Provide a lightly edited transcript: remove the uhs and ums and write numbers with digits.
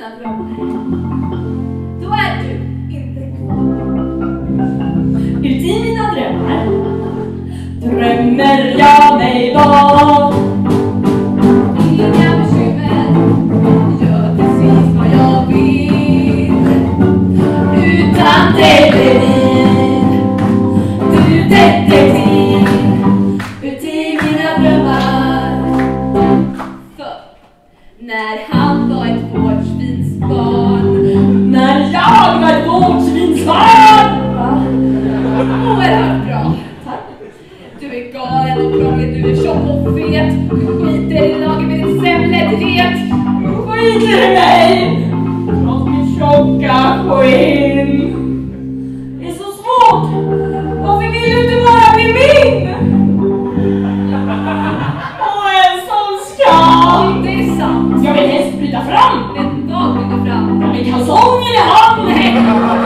mina drömmar. Då är du inte kvar. Uti mina drömmar drömmer jag mig bort. Inga bekymmer, gör precis vad jag vill. Utan dig blir du detektiv uti mina drömmar. För när han var ett vårdsvinsbarn, När jag var ett vårdsvinsbarn. oerhört bra. Du är galen och krånglig, du är tjock och fet. Du skiter i laget med ditt semletret. Skiter i mig trots mitt tjocka skinn. Det är så svårt. Varför vill du inte vara med min? Och en sån skam. Det är sant. Jag vill helst bryta fram. En dag blir du fram. Jag vill kalsonger i hand.